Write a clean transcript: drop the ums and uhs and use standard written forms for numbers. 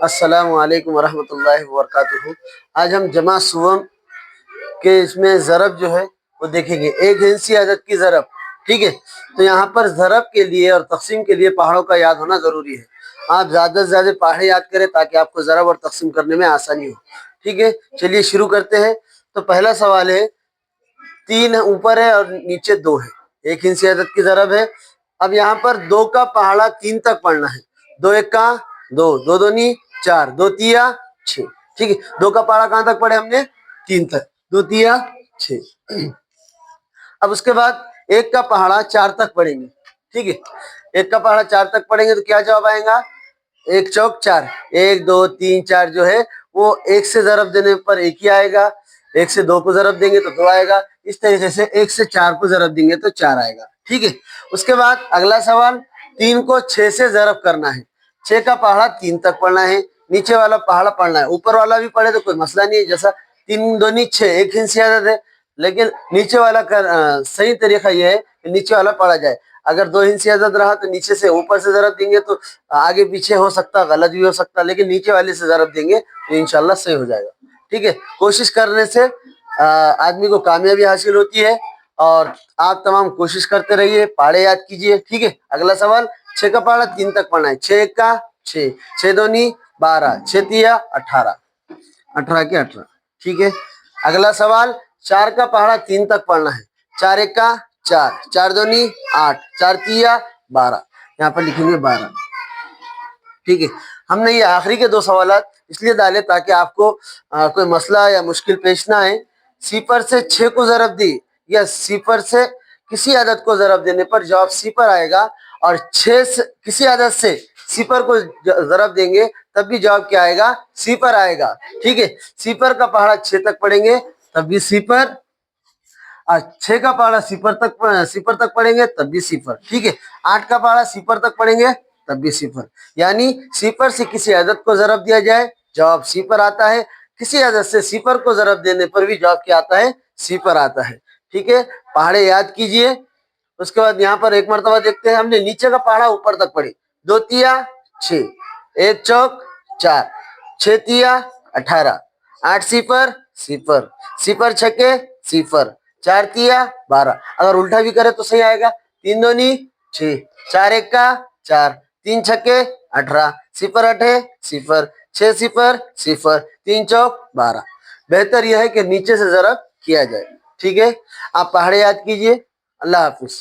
अस्सलामु अलैकुम वरहमतुल्लाहि वबरकातुहू। आज हम जमा सुवम के इसमें ज़रब जो है वो देखेंगे, एक हिंसी अदद की ज़रब। ठीक है, तो यहाँ पर ज़रब के लिए और तक़सीम के लिए पहाड़ों का याद होना ज़रूरी है। आप ज़्यादा से ज़्यादा पहाड़े याद करें ताकि आपको ज़रब और तक़सीम करने में आसानी हो। ठीक है, चलिए शुरू करते हैं। तो पहला सवाल है, 3 ऊपर है और नीचे 2 है, एक हिंसी अदद की ज़रब है। अब यहाँ पर 2 का पहाड़ा 3 तक पढ़ना है। 2 एक का 2, 2 दूनी 4, 2 तिया 6। ठीक है, 2 का पहाड़ा कहाँ तक पढ़े हमने? 3 तक, 2 तिया 6। अब उसके बाद 1 का पहाड़ा 4 तक पढ़ेंगे। ठीक है, 1 का पहाड़ा 4 तक पढ़ेंगे तो क्या जवाब आएगा? 1 चौक 4, 1 2 3 4 जो है वो 1 से ज़रब देने पर 1 ही आएगा, 1 से 2 को ज़रब देंगे तो 2 आएगा। इस तरीके से 1 से 4 को ज़रब देंगे तो 4 आएगा। ठीक है, उसके बाद अगला सवाल, 3 को 6 से ज़रब करना है। 6 का पहाड़ा 3 तक पढ़ना है, नीचे वाला पहाड़ा पढ़ना है। ऊपर वाला भी पढ़े तो कोई मसला नहीं है, जैसा 3 दूनी 6 एक हिंसी अदद है, लेकिन नीचे वाला सही तरीका यह है कि नीचे वाला पढ़ा जाए। अगर 2 हिंसी अदद रहा तो नीचे से ऊपर से ज़रब देंगे तो आगे पीछे हो सकता, गलत भी हो सकता, लेकिन नीचे वाले से ज़रब देंगे तो इंशाल्लाह सही हो जाएगा। ठीक है, कोशिश करने से आदमी को कामयाबी हासिल होती है और आप तमाम कोशिश करते रहिए, पहाड़े याद कीजिए। ठीक है, अगला सवाल, 6 का पहाड़ा 3 तक पढ़ना है। 6 एक का 6, 6 दूनी 12, 6 तिया 18, 18 के 18। ठीक है, अगला सवाल, 4 का पहाड़ा 3 तक पढ़ना है। 4 एक का 4, 4 दूनी 8, 4 तिया 12, यहाँ पर लिखेंगे 12। ठीक है, हमने ये आखिरी के 2 सवालात इसलिए डाले ताकि आपको कोई मसला या मुश्किल पेश ना आए। सिफर से 6 को ज़रब दी या सिफर से किसी अदद को ज़रब देने पर जवाब सिफर आएगा, और 6 से किसी अदद से सिफर को ज़रब देंगे तब भी जवाब क्या आएगा? सिफर आएगा। ठीक है, सिफर का पहाड़ा 6 तक पढ़ेंगे तब भी सिफर, और 6 का पहाड़ा सिफर तक पढ़ेंगे तब भी सिफर। ठीक है, 8 का पहाड़ा सिफर तक पढ़ेंगे तब भी सिफर। यानी सिफर से किसी अदद को ज़रब दिया जाए जवाब सिफर आता है, किसी अदद से सिफर को ज़रब देने पर भी जवाब क्या आता है? सिफर आता है। ठीक है, पहाड़े याद कीजिए। उसके बाद यहाँ पर एक मरतबा देखते हैं, हमने नीचे का पहाड़ा ऊपर तक पढ़ी। 2 तिया 6, 1 चौक 4, 6 तिया 18, 8 सिफर सिफर, सिफर छके सिफर, 4 तिया 12। अगर उल्टा भी करे तो सही आएगा। 3 दूनी 6, 4 एक का 4, 3 छके 18, सिफर अठे सिफर, 6 सिफर सिफर, 3 चौक 12। बेहतर यह है कि नीचे से ज़रब किया जाए। ठीक है, आप पहाड़े याद कीजिए। अल्लाह हाफिज।